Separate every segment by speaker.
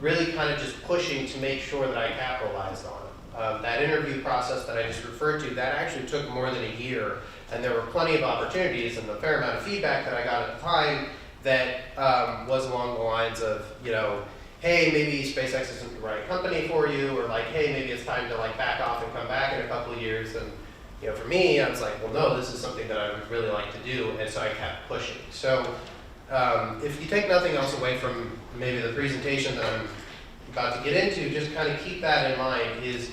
Speaker 1: really kind of just pushing to make sure that I capitalized on it. That interview process that I just referred to, that actually took more than a year, and there were plenty of opportunities and a fair amount of feedback that I got at the time that was along the lines of, you know, hey, maybe SpaceX isn't the right company for you, or like, hey, maybe it's time to like back off and come back in a couple of years. And you know, for me, I was like, well, no, this is something that I would really like to do, and so I kept pushing. So if you take nothing else away from maybe the presentation that I'm about to get into, just kind of keep that in mind, is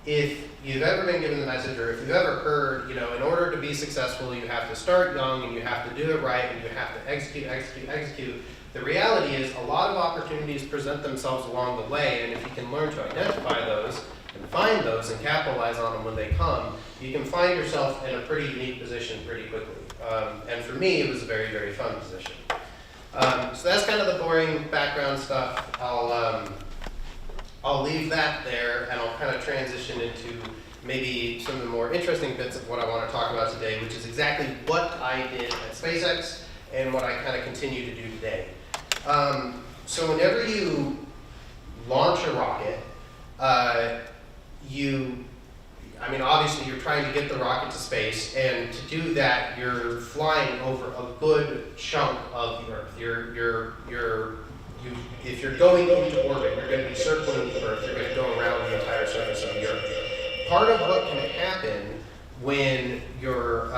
Speaker 1: if you've ever been given the message, or if you've ever heard, you know, in order to be successful, you have to start young, and you have to do it right, and you have to execute, execute, execute. The reality is a lot of opportunities present themselves along the way, and if you can learn to identify those and find those and capitalize on them when they come, you can find yourself in a pretty unique position pretty quickly. And for me, it was a very, very fun position. So that's kind of the boring background stuff. I'll leave that there, and I'll kind of transition into maybe some of the more interesting bits of what I want to talk about today, which is exactly what I did at SpaceX and what I kind of continue to do today. So whenever you launch a rocket, I mean, obviously you're trying to get the rocket to space, and to do that, you're flying over a good chunk of the Earth. If you're going into orbit, you're going to be circling the Earth. You're going to go around the entire surface of the Earth. Part of what can happen when you're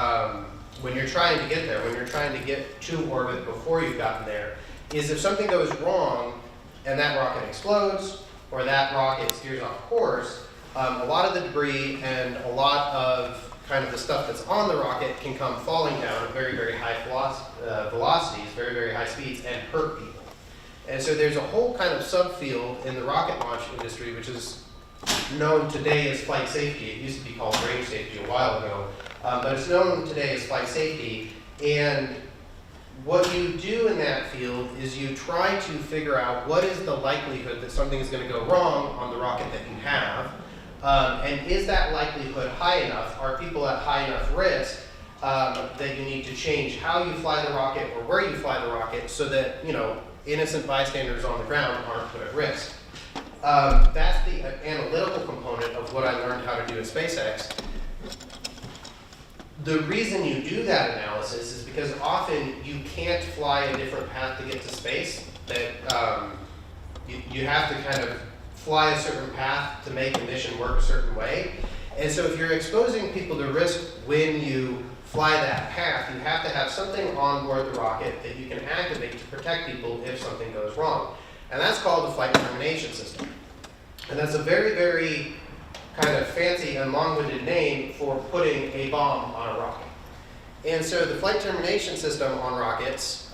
Speaker 1: trying to get there, when you're trying to get to orbit before you've gotten there, is if something goes wrong and that rocket explodes or that rocket steers off course, a lot of the debris and a lot of kind of the stuff that's on the rocket can come falling down at very, very high velocities, very, very high speeds, and hurt people. And so there's a whole kind of subfield in the rocket launch industry, which is known today as flight safety. It used to be called range safety a while ago, but it's known today as flight safety. And what you do in that field is you try to figure out what is the likelihood that something is going to go wrong on the rocket that you have, and is that likelihood high enough? Are people at high enough risk that you need to change how you fly the rocket or where you fly the rocket so that, you know, innocent bystanders on the ground aren't put at risk? That's the analytical component of what I learned how to do at SpaceX. The reason you do that analysis is because often you can't fly a different path to get to space. That you have to kind of fly a certain path to make the mission work a certain way. And so if you're exposing people to risk when you fly that path, you have to have something on board the rocket that you can activate to protect people if something goes wrong. And that's called the flight termination system. And that's a very, very kind of fancy and long-winded name for putting a bomb on a rocket. And so the flight termination system on rockets,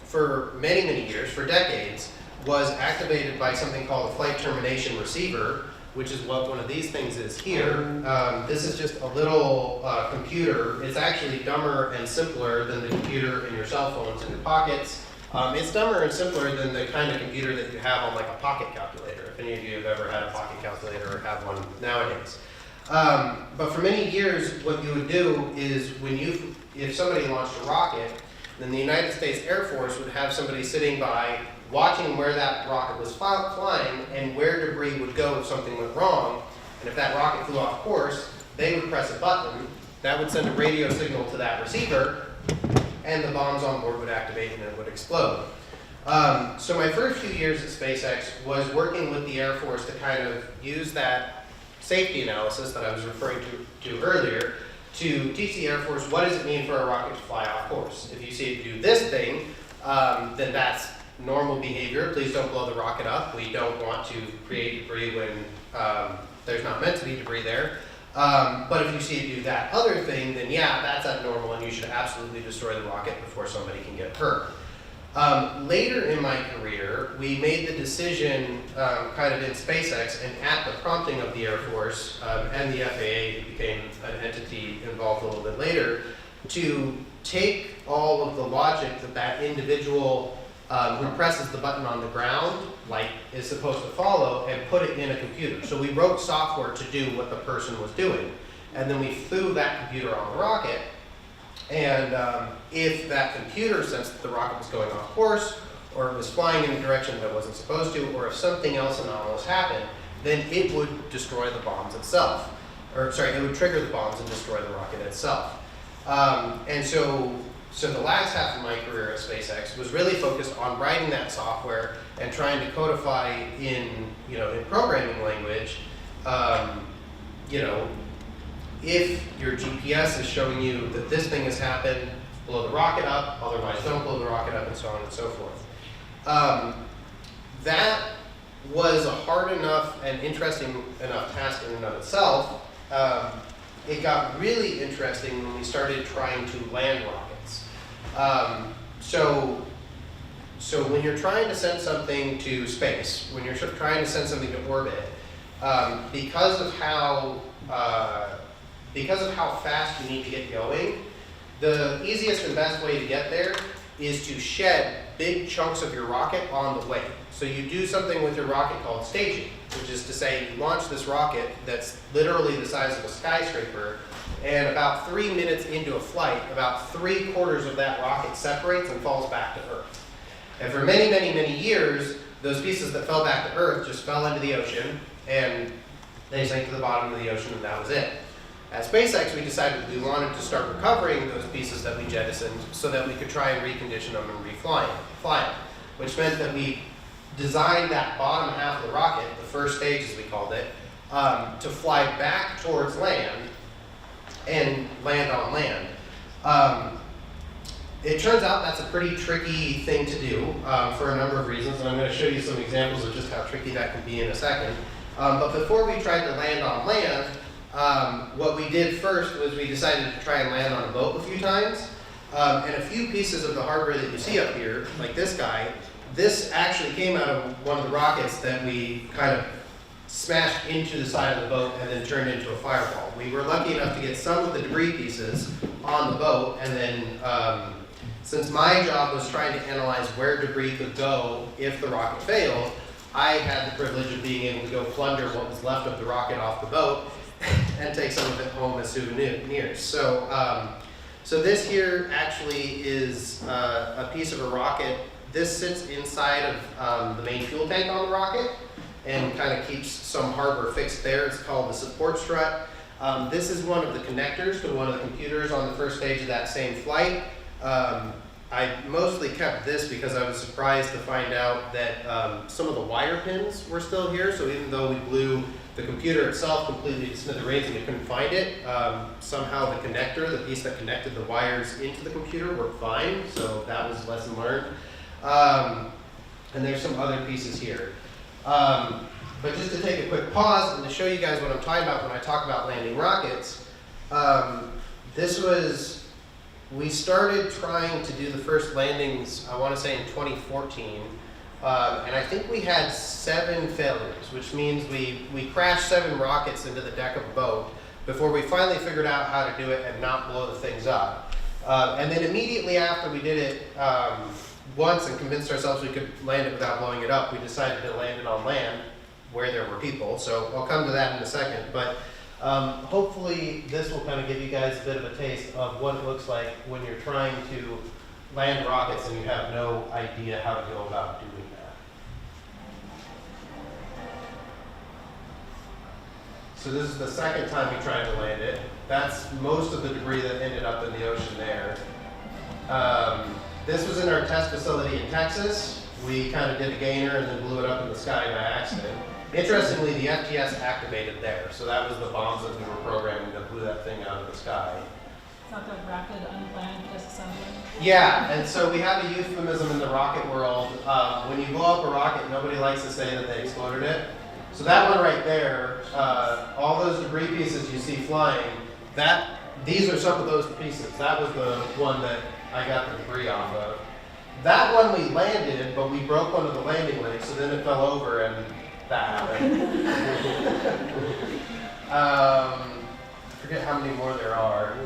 Speaker 1: for many, many years, for decades, was activated by something called a flight termination receiver, which is what one of these things is here. This is just a little computer. It's actually dumber and simpler than the computer in your cell phones in your pockets. It's dumber and simpler than the kind of computer that you have on like a pocket calculator, if any of you have ever had a pocket calculator or have one nowadays. But for many years, what you would do is if somebody launched a rocket, then the United States Air Force would have somebody sitting by watching where that rocket was flying and where debris would go if something went wrong. And if that rocket flew off course, they would press a button. That would send a radio signal to that receiver, and the bombs on board would activate and it would explode. So my first few years at SpaceX was working with the Air Force to kind of use that safety analysis that I was referring to earlier to teach the Air Force what does it mean for a rocket to fly off course. If you see it do this thing, then that's normal behavior. Please don't blow the rocket up. We don't want to create debris when there's not meant to be debris there. But if you see it do that other thing, then yeah, that's abnormal and you should absolutely destroy the rocket before somebody can get hurt. Later in my career, we made the decision kind of in SpaceX and at the prompting of the Air Force and the FAA, who became an entity involved a little bit later, to take all of the logic that individual who presses the button on the ground like is supposed to follow and put it in a computer. So we wrote software to do what the person was doing, and then we flew that computer on the rocket. And if that computer sensed that the rocket was going off course, or it was flying in a direction that it wasn't supposed to, or if something else anomalous happened, then it would destroy the bombs itself. Or sorry, it would trigger the bombs and destroy the rocket itself. And so the last half of my career at SpaceX was really focused on writing that software and trying to codify in programming language, if your GPS is showing you that this thing has happened, blow the rocket up, otherwise don't blow the rocket up, and so on and so forth. That was a hard enough and interesting enough task in and of itself. It got really interesting when we started trying to land rockets. So when you're trying to send something to space, when you're trying to send something to orbit, because of how fast you need to get going, the easiest and best way to get there is to shed big chunks of your rocket on the way. So you do something with your rocket called staging, which is to say you launch this rocket that's literally the size of a skyscraper, and about 3 minutes into a flight, about 3/4 of that rocket separates and falls back to Earth. And for many, many, many years, those pieces that fell back to Earth just fell into the ocean, and they sank to the bottom of the ocean, and that was it. At SpaceX, we decided we wanted to start recovering those pieces that we jettisoned so that we could try and recondition them and fly them, which meant that we designed that bottom half of the rocket, the first stage as we called it, to fly back towards land and land on land. It turns out that's a pretty tricky thing to do for a number of reasons, and I'm going to show you some examples of just how tricky that can be in a second. But before we tried to land on land, what we did first was we decided to try and land on a boat a few times. And a few pieces of the hardware that you see up here, like this guy, this actually came out of one of the rockets that we kind of smashed into the side of the boat and then turned into a fireball. We were lucky enough to get some of the debris pieces on the boat, and then since my job was trying to analyze where debris could go if the rocket failed, I had the privilege of being able to go plunder what was left of the rocket off the boat and take some of it home as souvenirs. So this here actually is a piece of a rocket. This sits inside of the main fuel tank on the rocket and kind of keeps some hardware fixed there. It's called the support strut. This is one of the connectors to one of the computers on the first stage of that same flight. I mostly kept this because I was surprised to find out that some of the wire pins were still here. So even though we blew the computer itself completely to smithereens and we couldn't find it, somehow the connector, the piece that connected the wires into the computer, worked fine. So that was a lesson learned. And there's some other pieces here. But just to take a quick pause and to show you guys what I'm talking about when I talk about landing rockets, we started trying to do the first landings, I want to say in 2014, and I think we had 7 failures, which means we crashed 7 rockets into the deck of a boat before we finally figured out how to do it and not blow the things up. And then immediately after we did it once and convinced ourselves we could land it without blowing it up, we decided to land it on land where there were people. So I'll come to that in a second. But hopefully this will kind of give you guys a bit of a taste of what it looks like when you're trying to land rockets and you have no idea how to go about doing that. So this is the second time we tried to land it. That's most of the debris that ended up in the ocean there. This was in our test facility in Texas. We kind of did a gainer and then blew it up in the sky by accident. Interestingly, the FTS activated there, so that was the bombs that we were programming that blew that thing out of the sky.
Speaker 2: It's not the rapid unplanned disassembly?
Speaker 1: Yeah, and so we have a euphemism in the rocket world. When you blow up a rocket, nobody likes to say that they exploded it. So that one right there, all those debris pieces you see flying, these are some of those pieces. That was the one that I got the debris off of. That one we landed, but we broke one of the landing legs, so then it fell over and that happened. I forget how many more there are.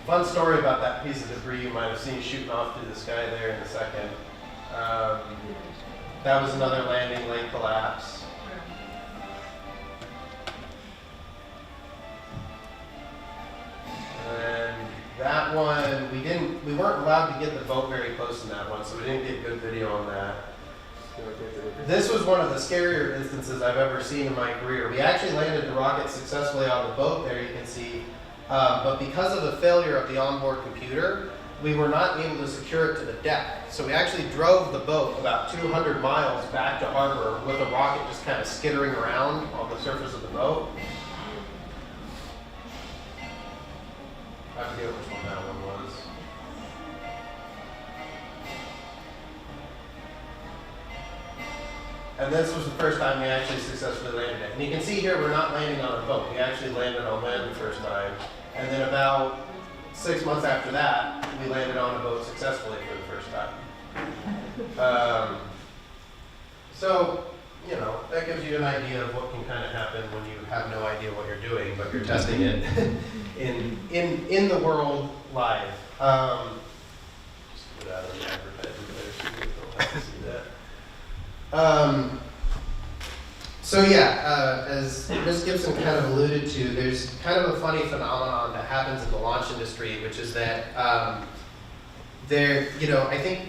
Speaker 1: Fun story about that piece of debris you might have seen shooting off through the sky there in a second. That was another landing leg collapse. And that one, we didn't we weren't allowed to get the boat very close in that one, so we didn't get good video on that. This was one of the scarier instances I've ever seen in my career. We actually landed the rocket successfully on the boat there, you can see, but because of the failure of the onboard computer, we were not able to secure it to the deck. So we actually drove the boat about 200 miles back to harbor with a rocket just kind of skittering around on the surface of the boat. I forget which one that one was. And this was the first time we actually successfully landed it. And you can see here we're not landing on a boat. We actually landed on land the first time. And then about 6 months after that, we landed on a boat successfully for the first time. So, you know, that gives you an idea of what can kind of happen when you have no idea what you're doing, but you're testing it in the world live. Just put out an advertisement there so you don't have to see that. So yeah, as Ms. Gibson kind of alluded to, there's kind of a funny phenomenon that happens in the launch industry, which is that I think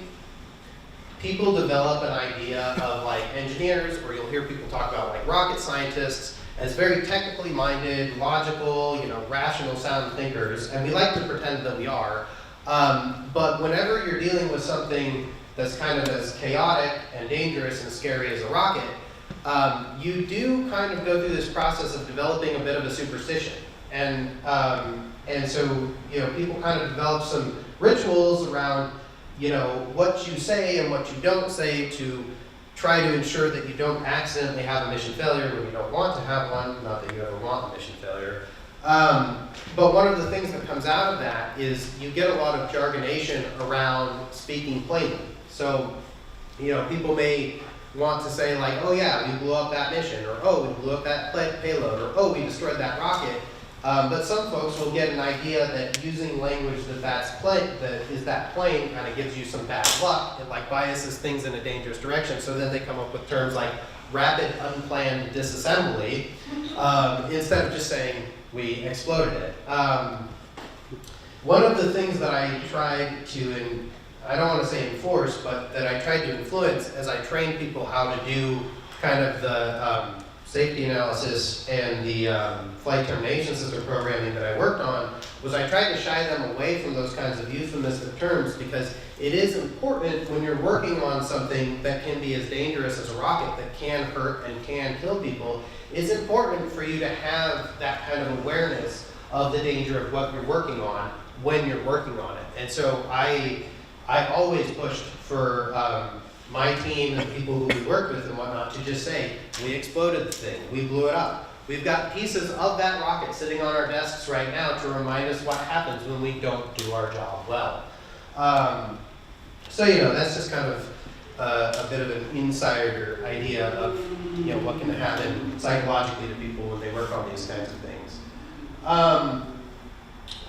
Speaker 1: people develop an idea of like engineers, or you'll hear people talk about like rocket scientists as very technically minded, logical, rational sound thinkers, and we like to pretend that we are. But whenever you're dealing with something that's kind of as chaotic and dangerous and scary as a rocket, you do kind of go through this process of developing a bit of a superstition. And so, people kind of develop some rituals around, what you say and what you don't say to try to ensure that you don't accidentally have a mission failure when you don't want to have one, not that you ever want a mission failure. But one of the things that comes out of that is you get a lot of jargonation around speaking plainly. So, people may want to say like, oh yeah, we blew up that mission, or oh, we blew up that payload, or oh, we destroyed that rocket. But some folks will get an idea that using language that is that plain kind of gives you some bad luck. It like biases things in a dangerous direction. So then they come up with terms like rapid unplanned disassembly instead of just saying we exploded it. One of the things that I tried to, I don't want to say enforce, but that I tried to influence as I trained people how to do kind of the safety analysis and the flight termination system programming that I worked on, was I tried to shy them away from those kinds of euphemistic terms, because it is important when you're working on something that can be as dangerous as a rocket that can hurt and can kill people. It's important for you to have that kind of awareness of the danger of what you're working on when you're working on it. And so I always pushed for my team and the people who we worked with and whatnot to just say, we exploded the thing, we blew it up. We've got pieces of that rocket sitting on our desks right now to remind us what happens when we don't do our job well. So that's just kind of a bit of an insider idea of what can happen psychologically to people when they work on these kinds of things.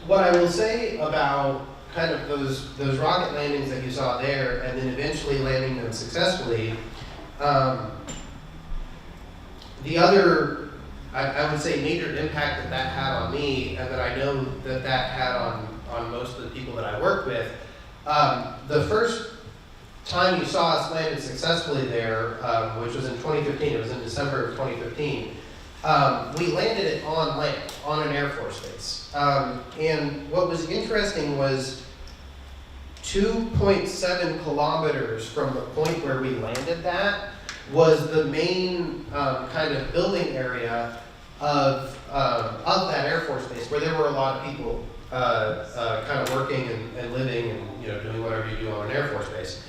Speaker 1: What I will say about kind of those rocket landings that you saw there, and then eventually landing them successfully, the other, I would say, major impact that had on me, and that I know that had on most of the people that I worked with, the first time you saw us landed successfully there, which was in 2015, it was in December of 2015, we landed it on land, on an Air Force base. And what was interesting was 2.7 kilometers from the point where we landed that was the main kind of building area of that Air Force base, where there were a lot of people kind of working and living and doing whatever you do on an Air Force base.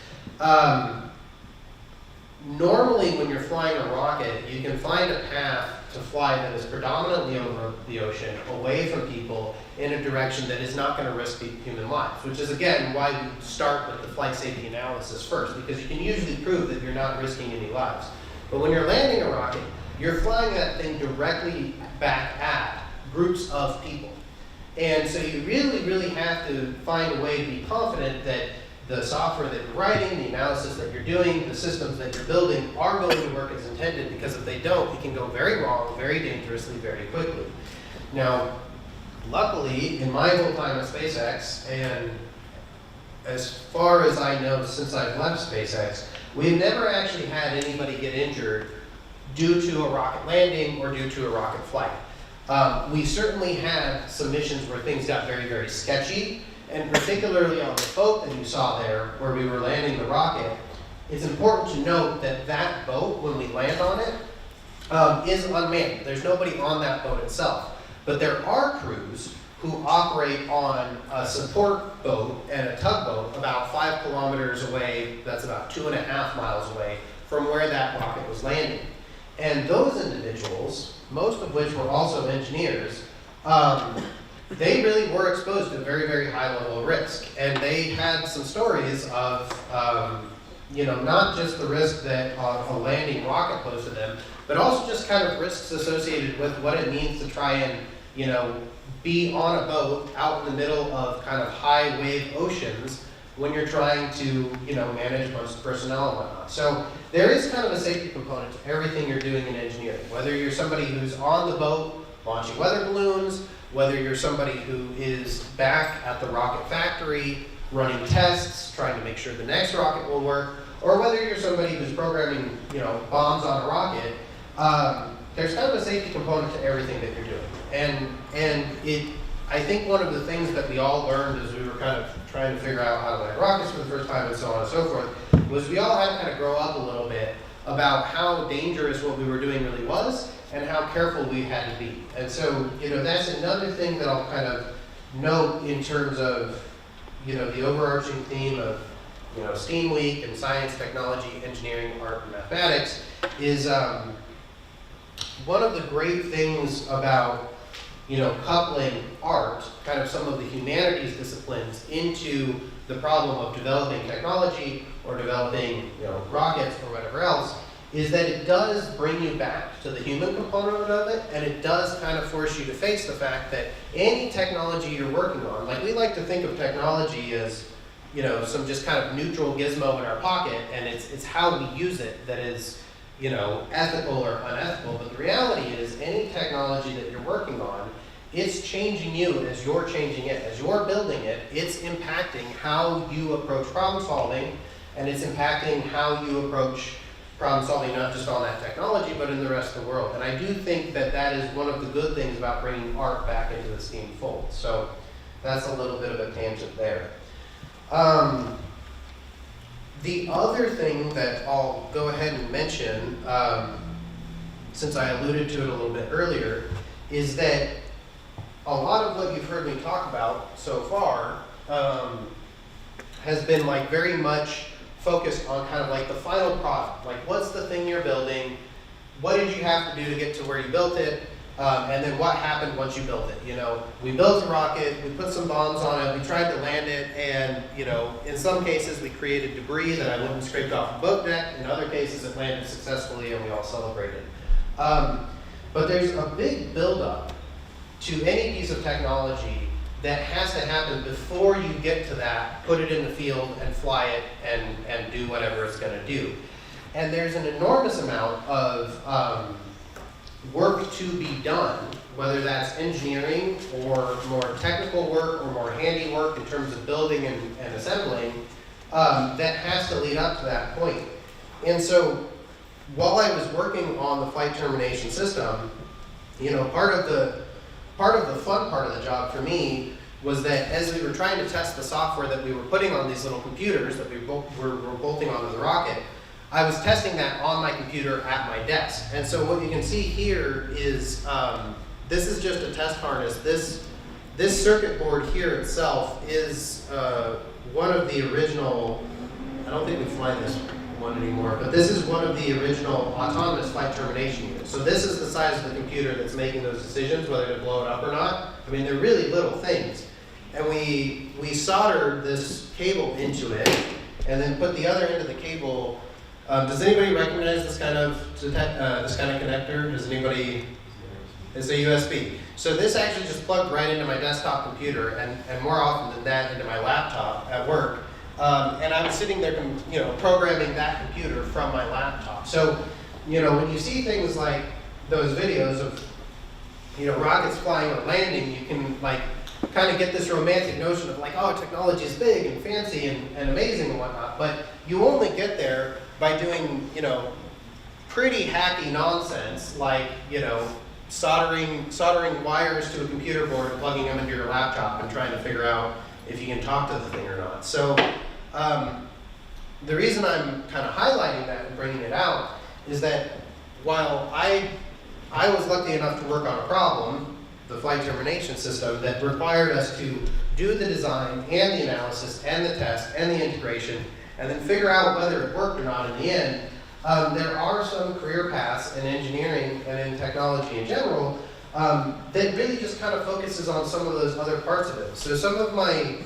Speaker 1: Normally when you're flying a rocket, you can find a path to fly that is predominantly over the ocean, away from people, in a direction that is not going to risk human lives, which is again why we start with the flight safety analysis first, because you can usually prove that you're not risking any lives. But when you're landing a rocket, you're flying that thing directly back at groups of people. And so you really, really have to find a way to be confident that the software that you're writing, the analysis that you're doing, the systems that you're building are going to work as intended, because if they don't, it can go very wrong, very dangerously, very quickly. Now, luckily, in my whole time at SpaceX, and as far as I know, since I've left SpaceX, we've never actually had anybody get injured due to a rocket landing or due to a rocket flight. We certainly had some missions where things got very, very sketchy, and particularly on the boat that you saw there, where we were landing the rocket, it's important to note that that boat, when we land on it, is unmanned. There's nobody on that boat itself. But there are crews who operate on a support boat and a tugboat about 5 kilometers away, that's about 2.5 miles away, from where that rocket was landing. And those individuals, most of which were also engineers, they really were exposed to a very, very high level of risk. And they had some stories of, not just the risk that a landing rocket posed to them, but also just kind of risks associated with what it means to try and, be on a boat out in the middle of kind of high wave oceans when you're trying to, manage a bunch of personnel and whatnot. So there is kind of a safety component to everything you're doing in engineering. Whether you're somebody who's on the boat launching weather balloons, whether you're somebody who is back at the rocket factory running tests, trying to make sure the next rocket will work, or whether you're somebody who's programming, bombs on a rocket, there's kind of a safety component to everything that you're doing. I think one of the things that we all learned as we were kind of trying to figure out how to land rockets for the first time and so on and so forth, was we all had to kind of grow up a little bit about how dangerous what we were doing really was and how careful we had to be. And so, that's another thing that I'll kind of note in terms of, the overarching theme of, STEAM Week and science, technology, engineering, art, and mathematics is one of the great things about coupling art, kind of some of the humanities disciplines, into the problem of developing technology or developing rockets or whatever else, is that it does bring you back to the human component of it, and it does kind of force you to face the fact that any technology you're working on, like we like to think of technology as some just kind of neutral gizmo in our pocket, and it's how we use it that is ethical or unethical, but the reality is any technology that you're working on, it's changing you as you're changing it. As you're building it, it's impacting how you approach problem solving, and it's impacting how you approach problem solving not just on that technology, but in the rest of the world. And I do think that that is one of the good things about bringing art back into the STEAM fold. So that's a little bit of a tangent there. The other thing that I'll go ahead and mention, since I alluded to it a little bit earlier, is that a lot of what you've heard me talk about so far has been like very much focused on kind of like the final product. Like, what's the thing you're building? What did you have to do to get to where you built it? And then what happened once you built it? We built a rocket, we put some bombs on it, we tried to land it, and in some cases we created debris that I went and scraped off the boat deck. In other cases it landed successfully and we all celebrated. But there's a big buildup to any piece of technology that has to happen before you get to that, put it in the field and fly it and do whatever it's going to do. And there's an enormous amount of work to be done, whether that's engineering or more technical work or more handiwork in terms of building and assembling, that has to lead up to that point. And so while I was working on the flight termination system, part of the fun part of the job for me was that as we were trying to test the software that we were putting on these little computers that we were bolting onto the rocket, I was testing that on my computer at my desk. And so what you can see here is, this is just a test harness. This circuit board here itself is one of the original, I don't think we fly this one anymore, but this is one of the original autonomous flight termination units. So this is the size of the computer that's making those decisions, whether to blow it up or not. I mean, they're really little things. And we soldered this cable into it, and then put the other end of the cable. Does anybody recognize this kind of connector? Does anybody? It's a USB. So this actually just plugged right into my desktop computer, and more often than that, into my laptop at work. And I was sitting there, programming that computer from my laptop. So, when you see things like those videos of, rockets flying or landing, you can kind of get this romantic notion of like, oh, technology is big and fancy and amazing and whatnot, but you only get there by doing, you know, pretty hacky nonsense like, you know, soldering wires to a computer board and plugging them into your laptop and trying to figure out if you can talk to the thing or not. So the reason I'm kind of highlighting that and bringing it out is that while I was lucky enough to work on a problem, the flight termination system, that required us to do the design and the analysis and the test and the integration and then figure out whether it worked or not in the end, there are some career paths in engineering and in technology in general that really just kind of focuses on some of those other parts of it. So some of my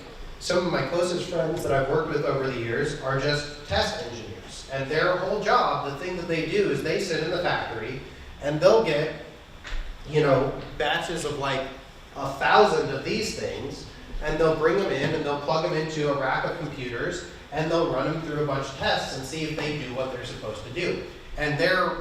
Speaker 1: closest friends that I've worked with over the years are just test engineers. And their whole job, the thing that they do is they sit in the factory and they'll get, you know, batches of like 1,000 of these things, and they'll bring them in and they'll plug them into a rack of computers and they'll run them through a bunch of tests and see if they do what they're supposed to do. And their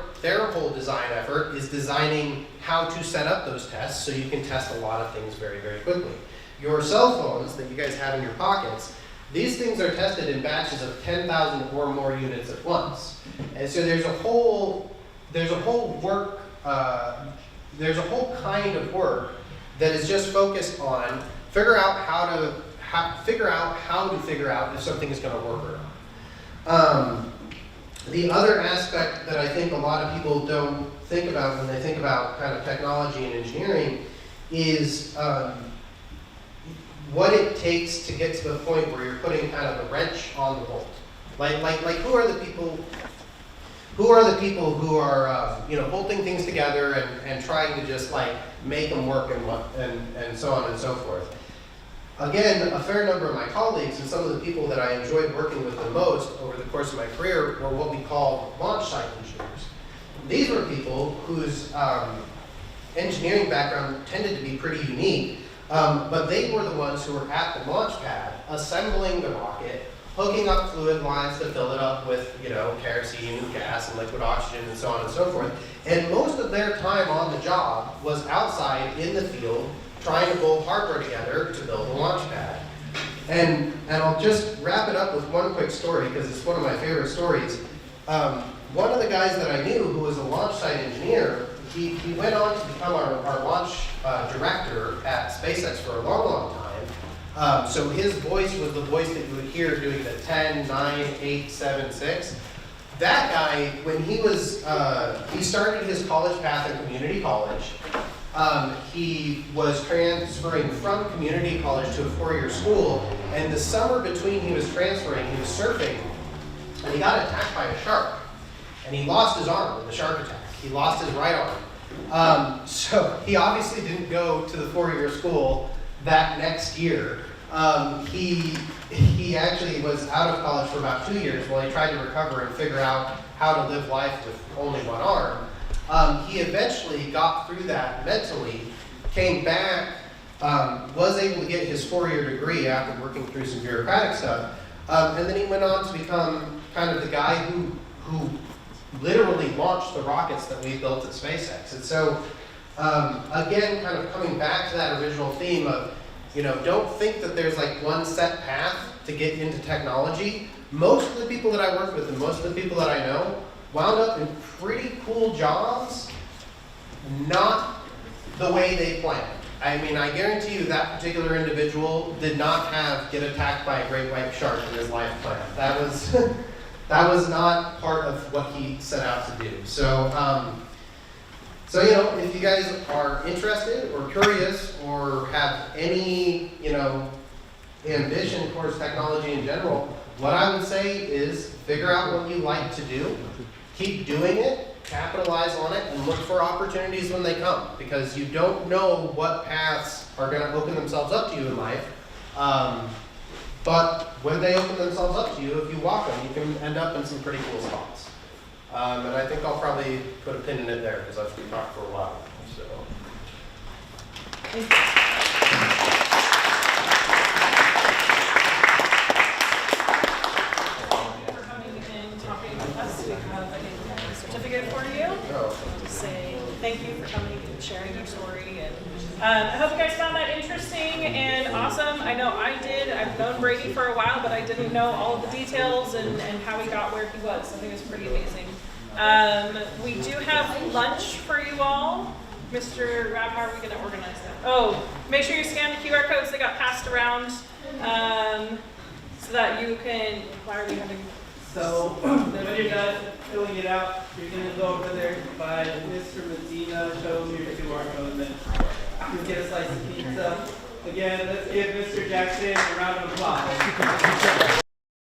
Speaker 1: whole design effort is designing how to set up those tests so you can test a lot of things very, very quickly. Your cell phones that you guys have in your pockets, these things are tested in batches of 10,000 or more units at once. And so there's a whole kind of work that is just focused on figure out if something is going to work or not. The other aspect that I think a lot of people don't think about when they think about kind of technology and engineering is what it takes to get to the point where you're putting kind of a wrench on the bolt. Like who are the people who are you know, bolting things together and trying to just like make them work and so on and so forth. Again, a fair number of my colleagues and some of the people that I enjoyed working with the most over the course of my career were what we call launch site engineers. These were people whose engineering background tended to be pretty unique, but they were the ones who were at the launch pad assembling the rocket, hooking up fluid lines to fill it up with, you know, kerosene and gas and liquid oxygen and so on and so forth. And most of their time on the job was outside in the field trying to bolt hardware together to build a launch pad. And I'll just wrap it up with one quick story because it's one of my favorite stories. One of the guys that I knew who was a launch site engineer, he went on to become our launch director at SpaceX for a long, long time. So his voice was the voice that you would hear doing the 10, 9, 8, 7, 6. That guy, when he started his college path in community college. He was transferring from community college to a four-year school, and the summer between he was transferring, he was surfing, and he got attacked by a shark. And he lost his arm in the shark attack. He lost his right arm. So he obviously didn't go to the four-year school that next year. He actually was out of college for about 2 years while he tried to recover and figure out how to live life with only one arm. He eventually got through that mentally, came back, was able to get his four-year degree after working through some bureaucratic stuff, and then he went on to become kind of the guy who literally launched the rockets that we built at SpaceX. And so, again, kind of coming back to that original theme of, you know, don't think that there's like one set path to get into technology. Most of the people that I work with and most of the people that I know wound up in pretty cool jobs, not the way they planned. I mean, I guarantee you that particular individual did not get attacked by a great white shark in his life plan. That was not part of what he set out to do. So, you know, if you guys are interested or curious or have any, you know, ambition towards technology in general, what I would say is figure out what you like to do. Keep doing it, capitalize on it, and look for opportunities when they come, because you don't know what paths are going to open themselves up to you in life. But when they open themselves up to you, if you walk them, you can end up in some pretty cool spots. And I think I'll probably put a pin in it there because I've talked for a while. So.
Speaker 2: For coming and talking with us. we have a certificate for you. To say thank you for coming and sharing your story. And I hope you guys found that interesting and awesome. I know I did. I've known Brady for a while, but I didn't know all of the details and how he got where he was. I think it's pretty amazing. We do have lunch for you all. Mr. Rabb, how are we going to organize that? Oh, make sure you scan the QR codes that got passed around so that you can, why are we having?
Speaker 3: So when you're done filling it out, you're going to go over there by Mr. Medina, show him your QR code, and then you get a slice of pizza. Again, let's give Mr. Jackson a round of applause.